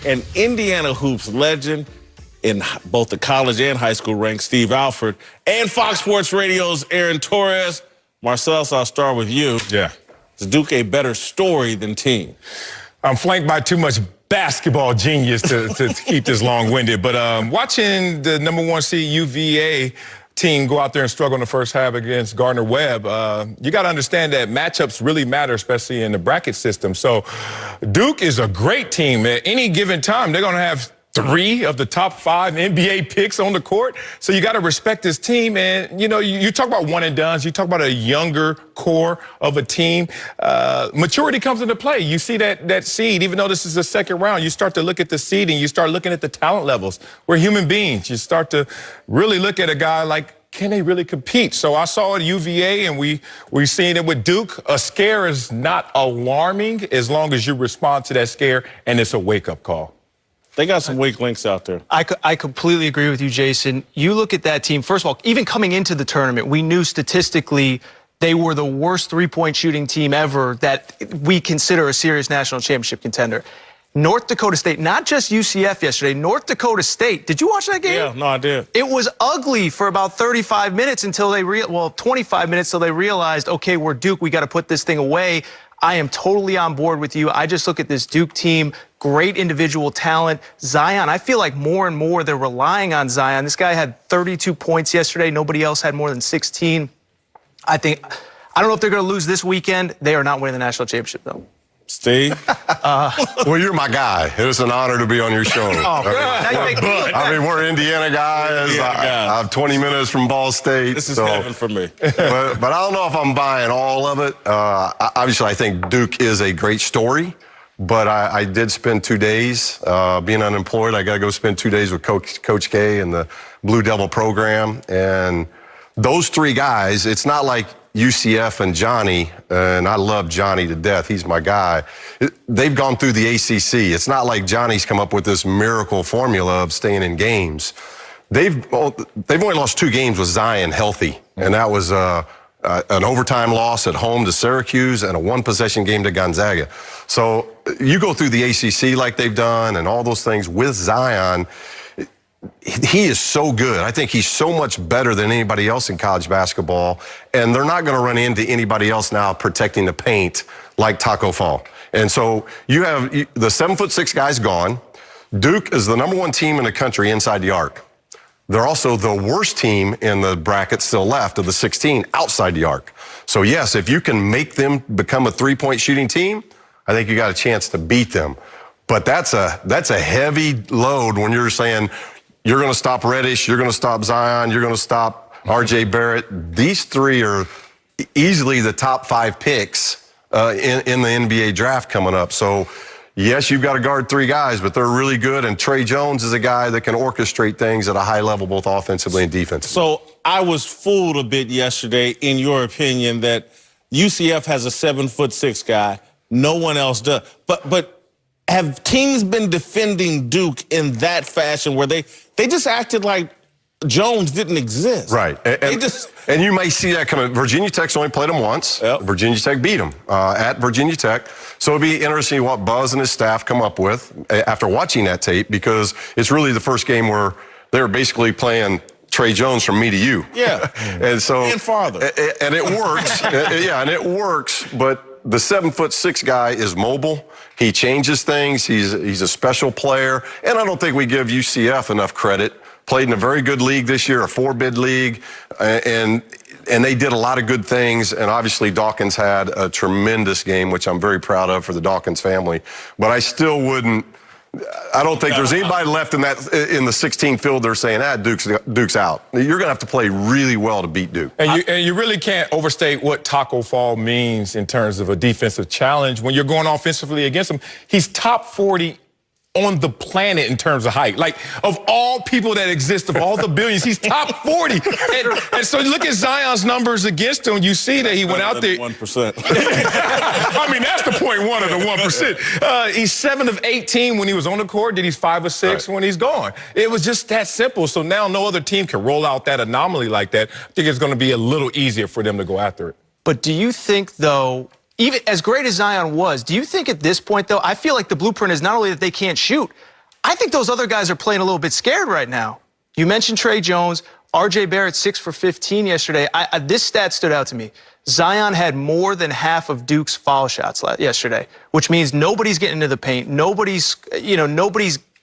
and Indiana hoops legend in both the college and high school ranks, Steve Alford, and Fox Sports Radio's Aaron Torres. Marcellus, I'll start with you. Yeah. Is Duke a better story than team? I'm flanked by too much basketball genius to keep this long-winded. But watching the #1 seed UVA team go out there and struggle in the first half against Gardner-Webb, you got to understand that matchups really matter, especially in the bracket system. So Duke is a great team. At any given time, they're going to have 3 of the top 5 NBA picks on the court. So you got to respect this team. And, you know, you talk about one and dones. You talk about a younger core of a team. Maturity comes into play. You see that seed, even though this is the second round, you start to look at the seeding. You start looking at the talent levels. We're human beings. You start to really look at a guy like, can they really compete? So I saw it at UVA, and we've seen it with Duke. A scare is not alarming as long as you respond to that scare, and it's a wake-up call. They got some weak links out there. I completely agree with you, Jason. You look at that team, first of all, even coming into the tournament, we knew statistically they were the worst three-point shooting team ever that we consider a serious national championship contender. North Dakota State, not just UCF yesterday, North Dakota State. Did you watch that game? Yeah, no, I did. It was ugly for about 35 minutes until they 25 minutes till they realized, okay, we're Duke, we got to put this thing away. I am totally on board with you. I just look at this Duke team, great individual talent. Zion, I feel like more and more they're relying on Zion. This guy had 32 points yesterday. Nobody else had more than 16. I don't know if they're going to lose this weekend. They are not winning the national championship, though. Steve? Well, you're my guy. It was an honor to be on your show. I mean, we're Indiana guys. I have 20 minutes from Ball State. This is heaven for me. but I don't know if I'm buying all of it. Obviously, I think Duke is a great story. But I did spend 2 days being unemployed. I got to go spend 2 days with Coach K and the Blue Devil program. And those 3 guys, it's not like UCF and Johnny, and I love Johnny to death. He's my guy. They've gone through the ACC. It's not like Johnny's come up with this miracle formula of staying in games. They've only lost 2 games with Zion healthy, and that was an overtime loss at home to Syracuse and a 1-possession game to Gonzaga. So you go through the ACC like they've done and all those things with Zion. He is so good. I think he's so much better than anybody else in college basketball, and they're not going to run into anybody else now protecting the paint like Taco Fall. And so you have the 7'6" guys gone. Duke is the #1 team in the country inside the arc. They're also the worst team in the bracket still left of the 16 outside the arc. So, yes, if you can make them become a three-point shooting team, I think you got a chance to beat them. But that's a heavy load when you're saying you're going to stop Reddish, you're going to stop Zion, you're going to stop R.J. Barrett. These 3 are easily the top 5 picks in the NBA draft coming up. So, yes, you've got to guard 3 guys, but they're really good. And Trey Jones is a guy that can orchestrate things at a high level, both offensively and defensively. So I was fooled a bit yesterday, in your opinion, that UCF has a 7'6" guy. No one else does. But have teams been defending Duke in that fashion where they just acted like Jones didn't exist? Right. And you may see that coming. Virginia Tech's only played them once. Yep. Virginia Tech beat them at Virginia Tech. So it'll be interesting what Buzz and his staff come up with after watching that tape, because it's really the first game where they were basically playing Trey Jones from me to you. Yeah. And so and farther. And it works. Yeah, and it works. But the 7'6" guy is mobile. He changes things. He's a special player. And I don't think we give UCF enough credit. Played in a very good league this year, a 4-bid league, and they did a lot of good things. And obviously Dawkins had a tremendous game, which I'm very proud of for the Dawkins family. But I still wouldn't. I don't think there's anybody left in the 16 field they're saying, Duke's out. You're going to have to play really well to beat Duke. And you really can't overstate what Taco Fall means in terms of a defensive challenge. When you're going offensively against him, he's top 40 on the planet in terms of height. Like, of all people that exist, of all the billions, he's top 40. And so you look at Zion's numbers against him, you see that he went out there. 1%. I mean, that's the 0.1 of the 1%. He's 7 of 18 when he was on the court. Then he's 5 of 6 when he's gone. It was just that simple. So now no other team can roll out that anomaly like that. I think it's going to be a little easier for them to go after it. But do you think, though, even as great as Zion was, do you think at this point, though, I feel like the blueprint is not only that they can't shoot, I think those other guys are playing a little bit scared right now. You mentioned Trey Jones. R.J. Barrett, 6 for 15 yesterday. This stat stood out to me. Zion had more than half of Duke's foul shots yesterday, which means nobody's getting into the paint. Nobody's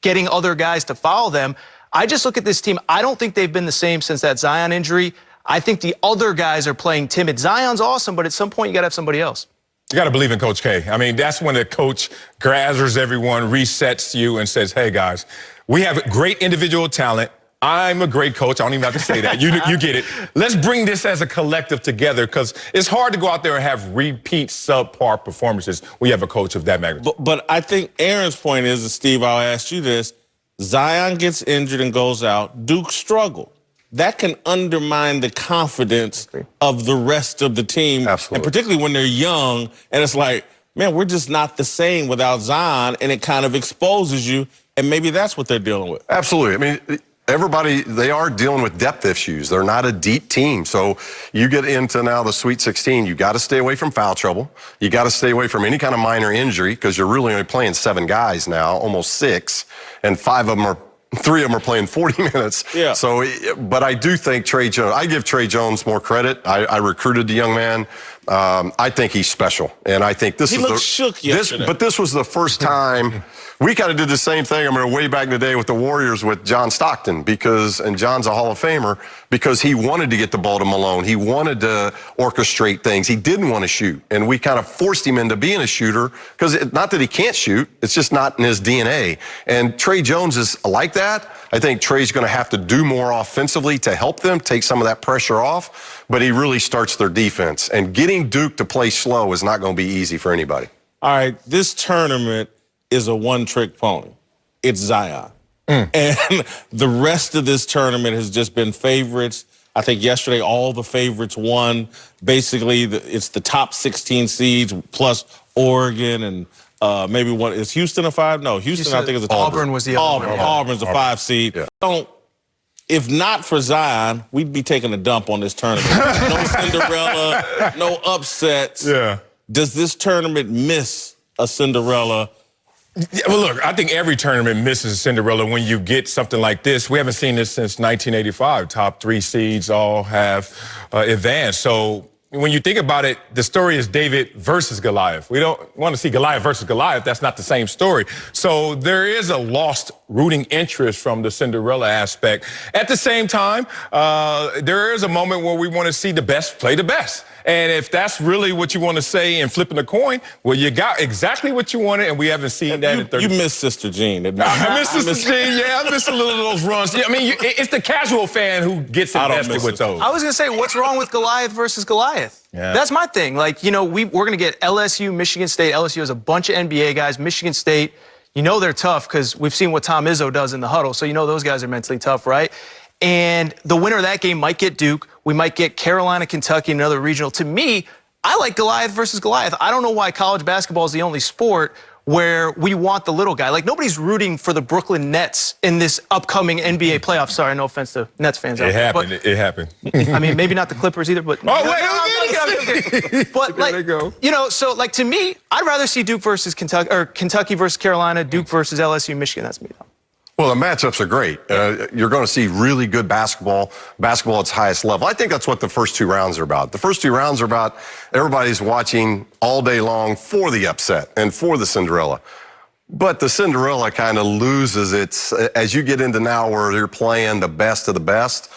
getting other guys to foul them. I just look at this team. I don't think they've been the same since that Zion injury. I think the other guys are playing timid. Zion's awesome, but at some point you got to have somebody else. You got to believe in Coach K. I mean, that's when the coach gathers everyone, resets you, and says, hey, guys, we have great individual talent. I'm a great coach. I don't even have to say that. You get it. Let's bring this as a collective together, because it's hard to go out there and have repeat subpar performances when you have a coach of that magnitude. But I think Aaron's point is, and Steve, I'll ask you this, Zion gets injured and goes out. Duke struggled. That can undermine the confidence of the rest of the team. Absolutely. And particularly when they're young, and it's like, man, we're just not the same without Zion, and it kind of exposes you, and maybe that's what they're dealing with. Absolutely. I mean, everybody, they are dealing with depth issues. They're not a deep team. So you get into now the Sweet 16, you got to stay away from foul trouble. You got to stay away from any kind of minor injury, because you're really only playing 7 guys now, almost 6, and 3 of them are playing 40 minutes. Yeah. So, but I do think Trey Jones, I give Trey Jones more credit. I recruited the young man. I think he's special. And I think this He is looked shook yesterday. But this was the first time we kind of did the same thing. I mean, way back in the day with the Warriors with John Stockton, and John's a Hall of Famer, because he wanted to get the ball to Malone. He wanted to orchestrate things. He didn't want to shoot. And we kind of forced him into being a shooter, because not that he can't shoot, it's just not in his DNA. And Trey Jones is like that. I think Trey's going to have to do more offensively to help them, take some of that pressure off, but he really starts their defense. And getting Duke to play slow is not going to be easy for anybody. All right, this tournament is a one-trick pony. It's Zion. And the rest of this tournament has just been favorites. I think yesterday all the favorites won. Basically, it's the top 16 seeds plus Oregon and maybe one. Is Houston a 5? No, Houston I think is a 2. Auburn was the other one. Auburn's a 5 seed. Yeah. If not for Zion, we'd be taking a dump on this tournament. No Cinderella, no upsets. Yeah. Does this tournament miss a Cinderella? Yeah, well, look, I think every tournament misses a Cinderella when you get something like this. We haven't seen this since 1985. Top 3 seeds all have advanced. So when you think about it, the story is David versus Goliath. We don't want to see Goliath versus Goliath. That's not the same story. So there is a lost rooting interest from the Cinderella aspect. At the same time, there is a moment where we want to see the best play the best. And if that's really what you want to say in flipping a coin, well, you got exactly what you wanted, and we haven't seen that in 30 You miss Sister Jean. I miss Sister Jean, yeah. I miss a little of those runs. Yeah, I mean, it's the casual fan who gets invested with those. I was going to say, what's wrong with Goliath versus Goliath? Yeah. That's my thing. Like, we're going to get LSU, Michigan State. LSU has a bunch of NBA guys. Michigan State, they're tough because we've seen what Tom Izzo does in the huddle. So those guys are mentally tough, right? And the winner of that game might get Duke. We might get Carolina, Kentucky, another regional. To me, I like Goliath versus Goliath. I don't know why college basketball is the only sport where we want the little guy. Like, nobody's rooting for the Brooklyn Nets in this upcoming NBA playoff. Sorry, no offense to Nets fans out there. It happened. I mean, maybe not the Clippers either, but... Okay. But, so, to me, I'd rather see Duke versus Kentucky, or Kentucky versus Carolina, Duke versus LSU, Michigan. That's me, though. Well, the matchups are great. You're going to see really good basketball at its highest level. I think that's what the first 2 rounds are about. The first 2 rounds are about everybody's watching all day long for the upset and for the Cinderella. But the Cinderella kind of loses its, as you get into now where you're playing the best of the best,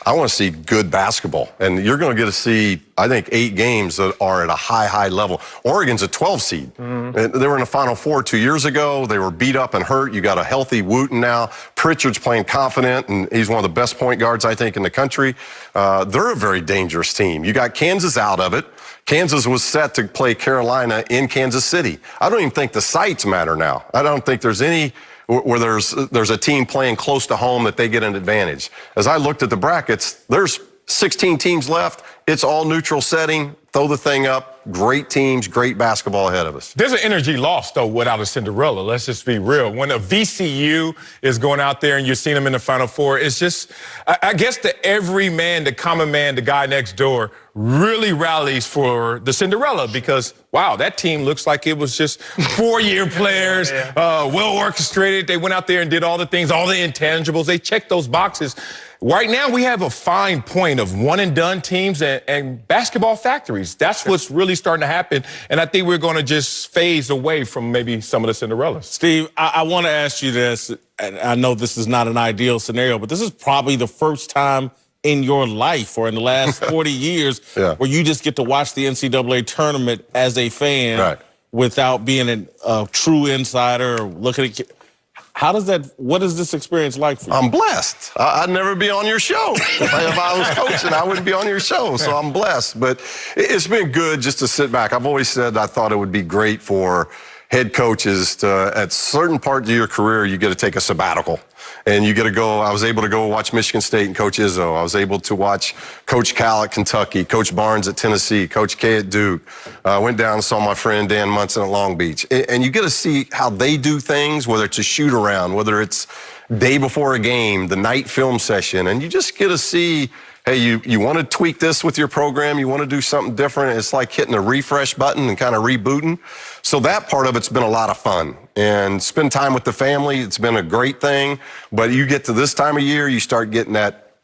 I want to see good basketball. And you're going to get to see, I think, 8 games that are at a high level. Oregon's a 12 seed. Mm-hmm. They were in the Final Four 2 years ago. They were beat up and hurt. You got a healthy Wooten now. Pritchard's playing confident, and he's one of the best point guards, I think, in the country. They're a very dangerous team. You got Kansas out of it. Kansas was set to play Carolina in Kansas City. I don't even think the sites matter now. I don't think there's any where there's a team playing close to home that they get an advantage. As I looked at the brackets, there's 16 teams left. It's all neutral setting. throw the thing up. Great teams, great basketball ahead of us. There's an energy lost, though, without a Cinderella. Let's just be real. When a VCU is going out there and you're seeing them in the Final Four, it's just, I guess the everyman, the common man, the guy next door really rallies for the Cinderella because, wow, that team looks like it was just four-year players, well orchestrated. They went out there and did all the things, all the intangibles. They checked those boxes. Right now, we have a fine point of one-and-done teams and basketball factories. That's what's really starting to happen, and I think we're going to just phase away from maybe some of the Cinderellas. Steve, I want to ask you this, and I know this is not an ideal scenario, but this is probably the first time in your life or in the last 40 years where you just get to watch the NCAA tournament as a fan without being a true insider or looking at. What is this experience like for you? I'm blessed. I'd never be on your show. If I was coaching, I wouldn't be on your show, so I'm blessed. But it's been good just to sit back. I've always said I thought it would be great for head coaches to, at certain parts of your career, you get to take a sabbatical. And you get to go, I was able to go watch Michigan State and Coach Izzo. I was able to watch Coach Cal at Kentucky, Coach Barnes at Tennessee, Coach K at Duke. I went down and saw my friend Dan Munson at Long Beach. And you get to see how they do things, whether it's a shoot around, whether it's day before a game, the night film session. And you just get to see, hey, you want to tweak this with your program, you want to do something different. It's like hitting a refresh button and kind of rebooting. So that part of it's been a lot of fun. And spend time with the family, it's been a great thing. But you get to this time of year, you start getting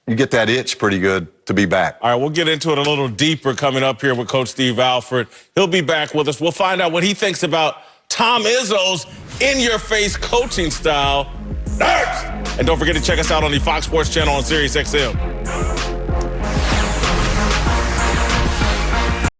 you get that itch pretty good to be back. All right, we'll get into it a little deeper coming up here with Coach Steve Alford. He'll be back with us. We'll find out what he thinks about Tom Izzo's in-your-face coaching style. Next! And don't forget to check us out on the Fox Sports channel on SiriusXM.